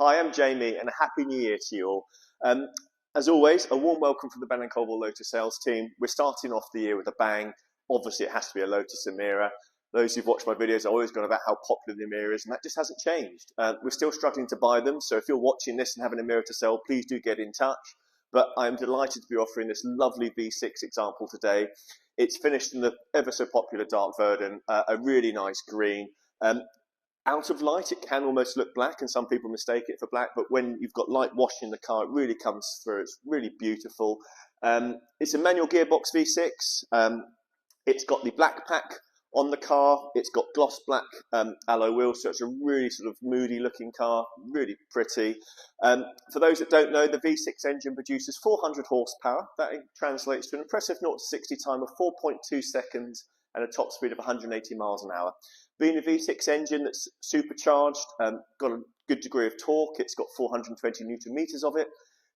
Hi, I'm Jamie, and a happy new year to you all. As always, a warm welcome from the Ben & Colville Lotus sales team. We're starting off the year with a bang. Obviously, it has to be a Lotus Emira. Those who've watched my videos are always gone about how popular the Emira is, and that just hasn't changed. We're still struggling to buy them, so if you're watching this and have an Emira to sell, please do get in touch. But I'm delighted to be offering this lovely V6 example today. It's finished in the ever so popular Dark Verdant, a really nice green. Out of light, it can almost look black, and some people mistake it for black, but when you've got light washing the car, it really comes through. It's really beautiful. It's a manual gearbox V6. It's got the black pack on the car. It's got gloss black alloy wheels, so it's a really sort of moody looking car, really pretty. For those that don't know, the V6 engine produces 400 horsepower. That translates to an impressive 0 to 60 time of 4.2 seconds and a top speed of 180 miles an hour. Being a V6 engine that's supercharged, got a good degree of torque, it's got 420 Newton meters of it.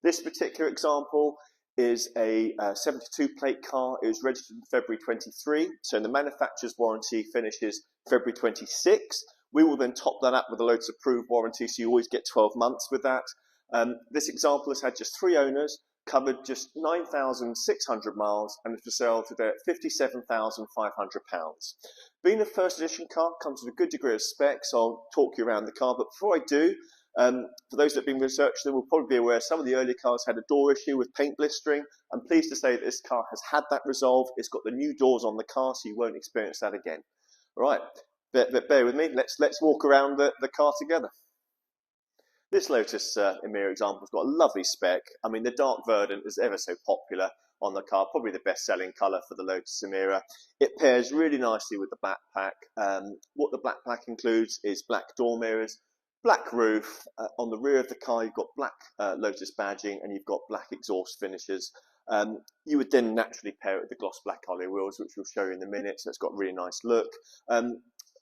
This particular example is a 72 plate car. It was registered in February 23, so the manufacturer's warranty finishes February 26. We will then top that up with a Lotus approved warranty, so you always get 12 months with that. This example has had just 3 owners, covered just 9,600 miles, and is for sale today at £57,500. Being a first edition car comes with a good degree of specs. I'll talk you around the car, but before I do, for those that have been researching them will probably be aware some of the early cars had a door issue with paint blistering. I'm pleased to say that this car has had that resolved. It's got the new doors on the car, so you won't experience that again. All right, bear with me. Let's walk around the car together. This Lotus Emira example has got a lovely spec. I mean, the Dark Verdant is ever so popular on the car, probably the best-selling colour for the Lotus Emira. It pairs really nicely with the black pack. What the black pack includes is black door mirrors, black roof. On the rear of the car, you've got black Lotus badging, and you've got black exhaust finishes. You would then naturally pair it with the gloss black alloy wheels, which we'll show you in a minute, so it's got a really nice look.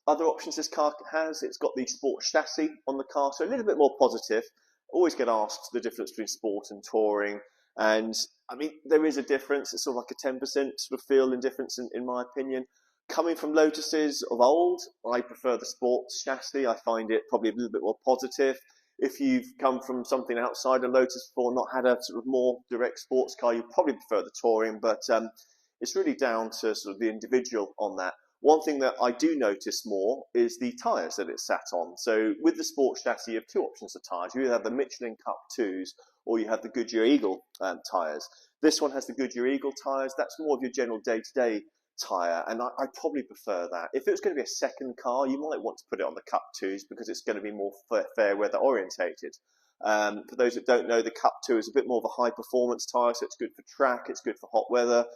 Other options this car has, it's got the sport chassis on the car, so a little bit more positive. Always get asked the difference between sport and touring, and I mean, there is a difference. It's sort of like a 10% sort of feel and difference in my opinion. Coming from Lotuses of old, I prefer the sports chassis. I find it probably a little bit more positive. If you've come from something outside a Lotus before, not had a sort of more direct sports car, you probably prefer the touring, but it's really down to sort of the individual on that. One thing that I do notice more is the tyres that it's sat on. So with the sports chassis, you have 2 options of tyres. You either have the Michelin Cup 2s or you have the Goodyear Eagle tyres. This one has the Goodyear Eagle tyres. That's more of your general day-to-day tyre, and I probably prefer that. If it was going to be a second car, you might want to put it on the Cup 2s because it's going to be more fair weather orientated. For those that don't know, the Cup 2 is a bit more of a high performance tyre, so it's good for track, it's good for hot weather.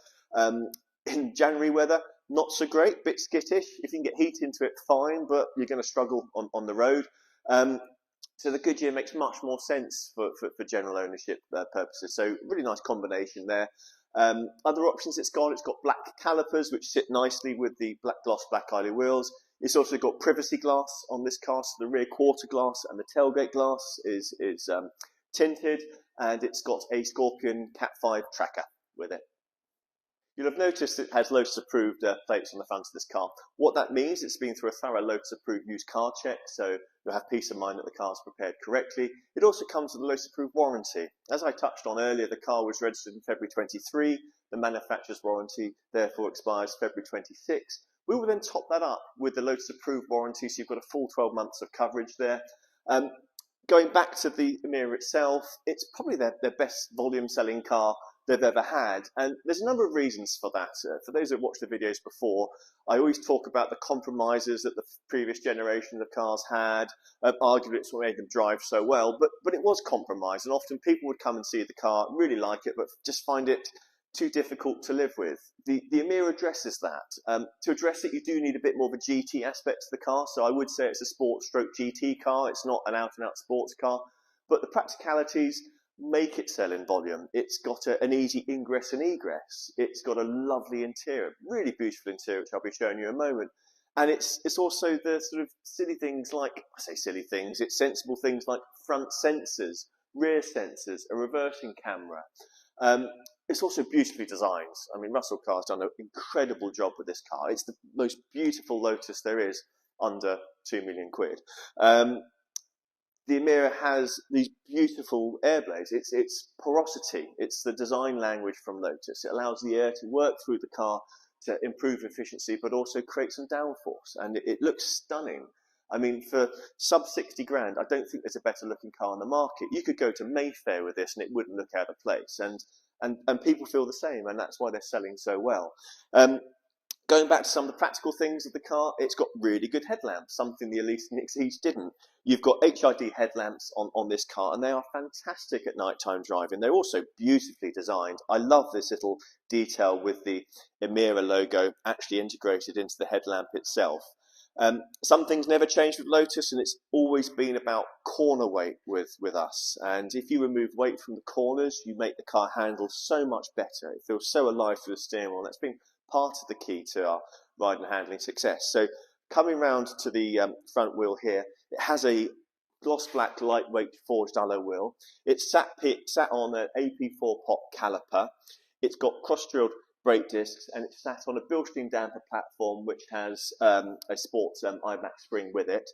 In January weather, not so great, bit skittish. If you can get heat into it, fine, but you're going to struggle on the road. So the Goodyear makes much more sense for general ownership purposes. So really nice combination there. Other options it's got black calipers, which sit nicely with the gloss black alloy wheels. It's also got privacy glass on this car, so the rear quarter glass and the tailgate glass is tinted, and it's got a Scorpion Cat 5 tracker with it. You'll have noticed it has Lotus approved plates on the front of this car. What that means, it's been through a thorough Lotus approved used car check, so you'll have peace of mind that the car's prepared correctly. It also comes with a Lotus approved warranty. As I touched on earlier, the car was registered in February 23. The manufacturer's warranty therefore expires February 26. We will then top that up with the Lotus approved warranty, so you've got a full 12 months of coverage there. Going back to the Emira itself, it's probably their best volume selling car they've ever had, and there's a number of reasons for that. For those that watched the videos before, I always talk about the compromises that the previous generation of cars had. Arguably it's what made them drive so well, but it was compromised, and often people would come and see the car, really like it, but just find it too difficult to live with. The Emira addresses that. To address it, you do need a bit more of a GT aspect to the car, so I would say it's a sports stroke GT car. It's not an out-and-out sports car, but the practicalities make it sell in volume. It's got an easy ingress and egress. It's got a lovely interior, really beautiful interior, which I'll be showing you in a moment. And it's also the sort of silly things like, I say silly things, it's sensible things like front sensors, rear sensors, a reversing camera. It's also beautifully designed. I mean, Russell Carr's done an incredible job with this car. It's the most beautiful Lotus there is under £2 million. the Emira has these beautiful air blades. It's porosity. It's the design language from Lotus. It allows the air to work through the car to improve efficiency, but also create some downforce. And it looks stunning. I mean, for sub 60 grand, I don't think there's a better looking car on the market. You could go to Mayfair with this and it wouldn't look out of place. And people feel the same, and that's why they're selling so well. Going back to some of the practical things of the car, it's got really good headlamps, something the Elise and Exige didn't. You've got HID headlamps on this car, and they are fantastic at nighttime driving. They're also beautifully designed. I love this little detail with the Emira logo actually integrated into the headlamp itself. Some things never change with Lotus, and it's always been about corner weight with us. And if you remove weight from the corners, you make the car handle so much better. It feels so alive through the steering wheel. That's been part of the key to our ride and handling success. So coming round to the front wheel here, it has a gloss black lightweight forged alloy wheel. It's sat on an AP4 pop caliper. It's got cross-drilled brake discs, and it's sat on a Bilstein damper platform which has a sports iMax spring with it.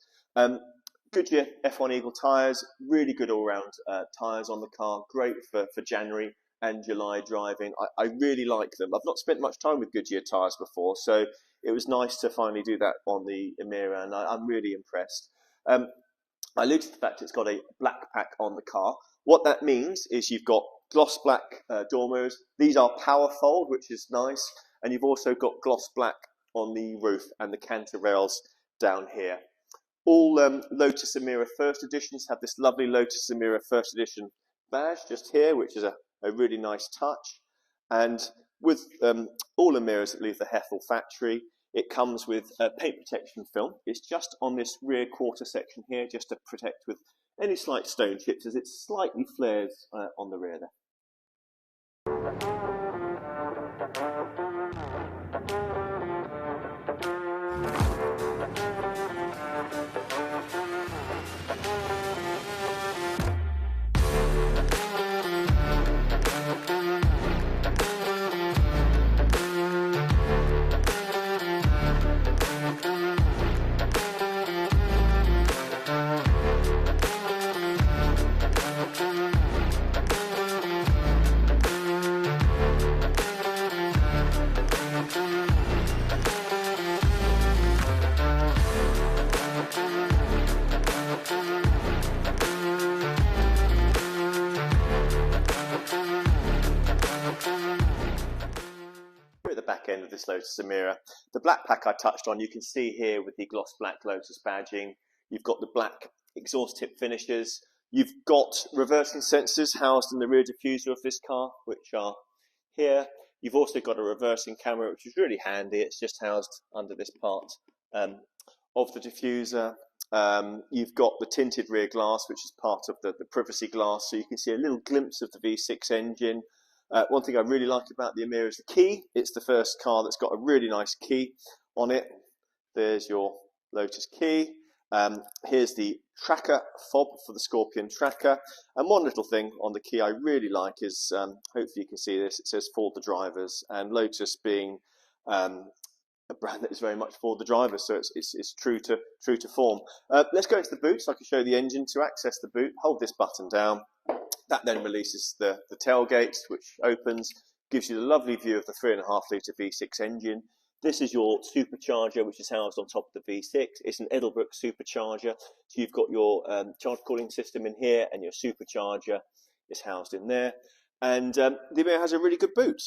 Goodyear F1 Eagle tyres, really good all-round tyres on the car, great for January and July driving. I really like them. I've not spent much time with Goodyear tyres before, so it was nice to finally do that on the Emira, and I'm really impressed. I alluded to the fact it's got a black pack on the car. What that means is you've got gloss black door mirrors. These are power fold, which is nice, and you've also got gloss black on the roof and the canter rails down here. All Lotus Emira First Editions have this lovely Lotus Emira First Edition badge just here, which is a really nice touch. And with all Emiras that leave the Hethel factory, it comes with paint protection film. It's just on this rear quarter section here, just to protect with any slight stone chips, as it slightly flares on the rear there. Back end of this Lotus Emira. The black pack I touched on, you can see here with the gloss black Lotus badging. You've got the black exhaust tip finishes. You've got reversing sensors housed in the rear diffuser of this car, which are here. You've also got a reversing camera, which is really handy. It's just housed under this part of the diffuser. You've got the tinted rear glass, which is part of the privacy glass, so you can see a little glimpse of the V6 engine. One thing I really like about the Emira is the key. It's the first car that's got a really nice key on it. There's your Lotus key. Here's the tracker fob for the Scorpion tracker. And one little thing on the key I really like is, hopefully you can see this, it says for the drivers. And Lotus being a brand that is very much for the drivers, so it's true to form. Let's go into the boot so I can show the engine. To access the boot, hold this button down. That then releases the tailgate, which opens, gives you the lovely view of the 3.5 litre V6 engine. This is your supercharger, which is housed on top of the V6. It's an Edelbrook supercharger. So you've got your charge cooling system in here, and your supercharger is housed in there. And the Emira has a really good boot,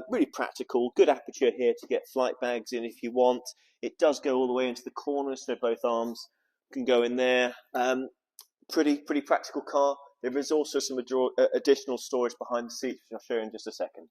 really practical, good aperture here to get flight bags in if you want. It does go all the way into the corners, so both arms can go in there. Pretty practical car. There is also some additional storage behind the seats, which I'll show you in just a second.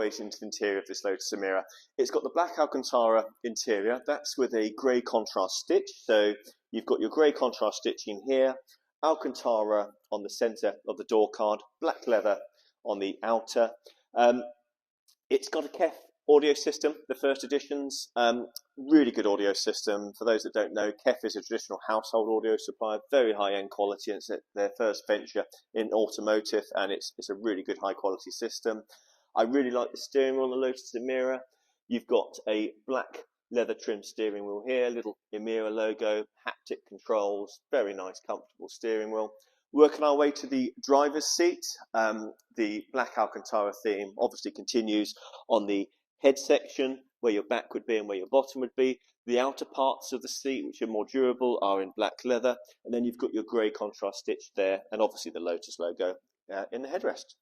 ways into the interior of this Lotus Emira. It's got the black Alcantara interior. That's with a grey contrast stitch. So you've got your grey contrast stitching here, Alcantara on the centre of the door card, black leather on the outer. It's got a KEF audio system, the first editions. Really good audio system. For those that don't know, KEF is a traditional household audio supplier, very high-end quality. It's their first venture in automotive, and it's a really good high-quality system. I really like the steering wheel on the Lotus Emira. You've got a black leather trim steering wheel here, little Emira logo, haptic controls, very nice, comfortable steering wheel. Working our way to the driver's seat, the black Alcantara theme obviously continues on the head section, where your back would be and where your bottom would be. The outer parts of the seat, which are more durable, are in black leather. And then you've got your grey contrast stitch there, and obviously the Lotus logo in the headrest.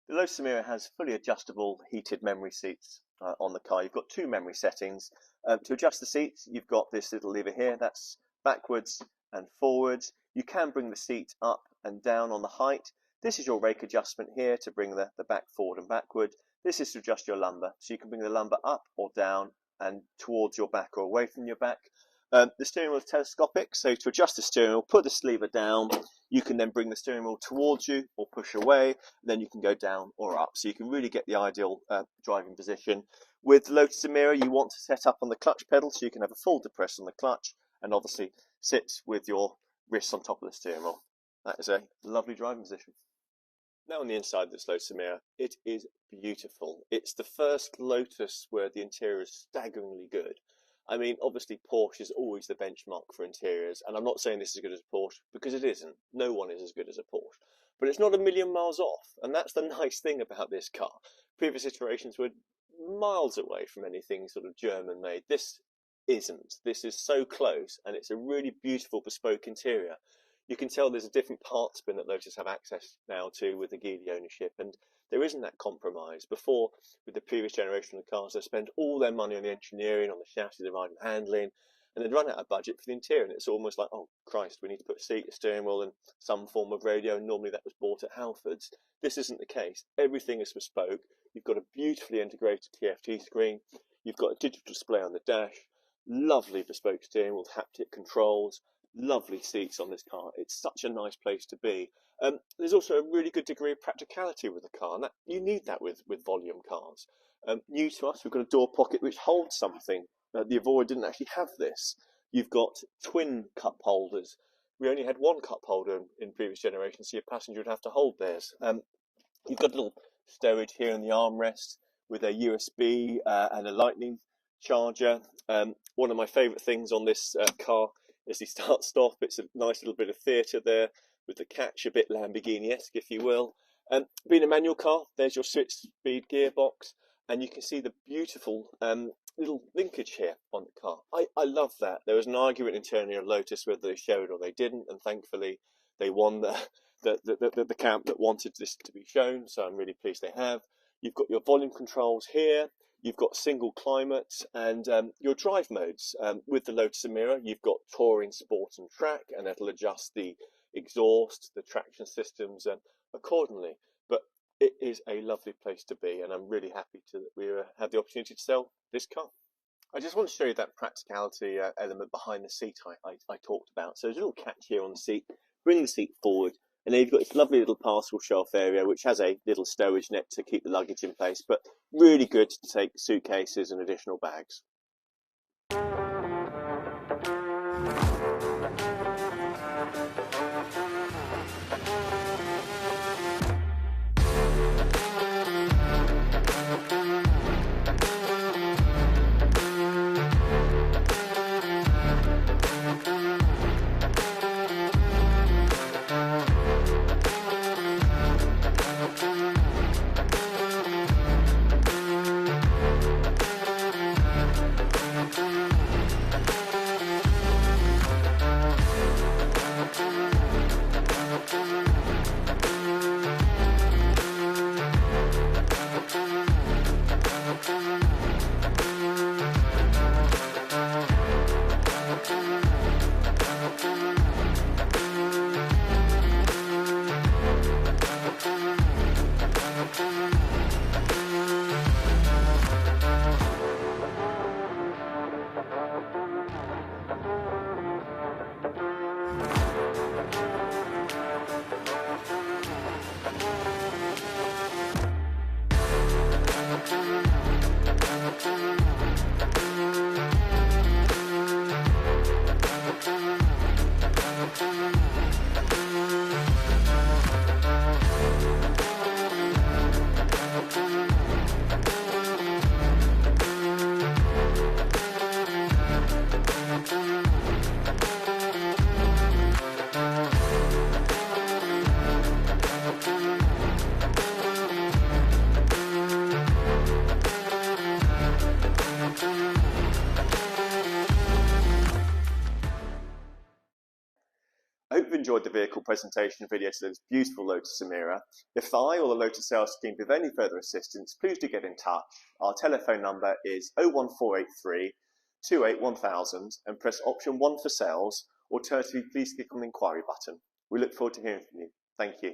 The Lotus Emira has fully adjustable heated memory seats on the car. You've got two memory settings. To adjust the seats, you've got this little lever here. That's backwards and forwards. You can bring the seat up and down on the height. This is your rake adjustment here to bring the back forward and backward. This is to adjust your lumbar, so you can bring the lumbar up or down and towards your back or away from your back. The steering wheel is telescopic, so to adjust the steering wheel, put this lever down. You can then bring the steering wheel towards you or push away, and then you can go down or up, so you can really get the ideal driving position. With the Lotus Emira, you want to set up on the clutch pedal, so you can have a full depress on the clutch, and obviously sit with your wrists on top of the steering wheel. That is a lovely driving position. Now on the inside of this Lotus Emira, it is beautiful. It's the first Lotus where the interior is staggeringly good. I mean, obviously Porsche is always the benchmark for interiors, and I'm not saying this is as good as a Porsche, because it isn't. No one is as good as a Porsche. But it's not a million miles off, and that's the nice thing about this car. Previous iterations were miles away from anything sort of German-made. This isn't. This is so close, and it's a really beautiful bespoke interior. You can tell there's a different part spin that Lotus have access now to with the Geely ownership, and there isn't that compromise. Before, with the previous generation of cars, they spend all their money on the engineering, on the chassis, the ride and handling, and they'd run out of budget for the interior, and it's almost like, oh Christ, we need to put a seat, a steering wheel and some form of radio, and normally that was bought at Halfords. This isn't the case. Everything is bespoke. You've got a beautifully integrated TFT screen, you've got a digital display on the dash, lovely bespoke steering wheel with haptic controls, lovely seats on this car. It's such a nice place to be. There's also a really good degree of practicality with the car, and that, you need that with volume cars. New to us, we've got a door pocket which holds something. The Evora didn't actually have this. You've got twin cup holders. We only had one cup holder in previous generations, so your passenger would have to hold theirs. You've got a little stowage here in the armrest with a USB and a lightning charger. One of my favourite things on this car is the start-stop. It's a nice little bit of theatre there with the catch, a bit Lamborghini-esque, if you will. Being a manual car, there's your 6-speed gearbox, and you can see the beautiful little linkage here on the car. I love that. There was an argument internally of Lotus whether they showed or they didn't, and thankfully they won the camp that wanted this to be shown, so I'm really pleased they have. You've got your volume controls here. You've got single climate and your drive modes. With the Lotus Emira, you've got Touring, Sport and Track, and it'll adjust the exhaust, the traction systems accordingly. But it is a lovely place to be, and I'm really happy that we have the opportunity to sell this car. I just want to show you that practicality element behind the seat I talked about. So there's a little catch here on the seat. Bring the seat forward, and then you've got this lovely little parcel shelf area which has a little stowage net to keep the luggage in place, but really good to take suitcases and additional bags. enjoyed the vehicle presentation video to this beautiful Lotus Emira. If I or the Lotus sales team give any further assistance, please do get in touch. Our telephone number is 01483 281000 and press option 1 for sales. Alternatively, please click on the inquiry button. We look forward to hearing from you. Thank you.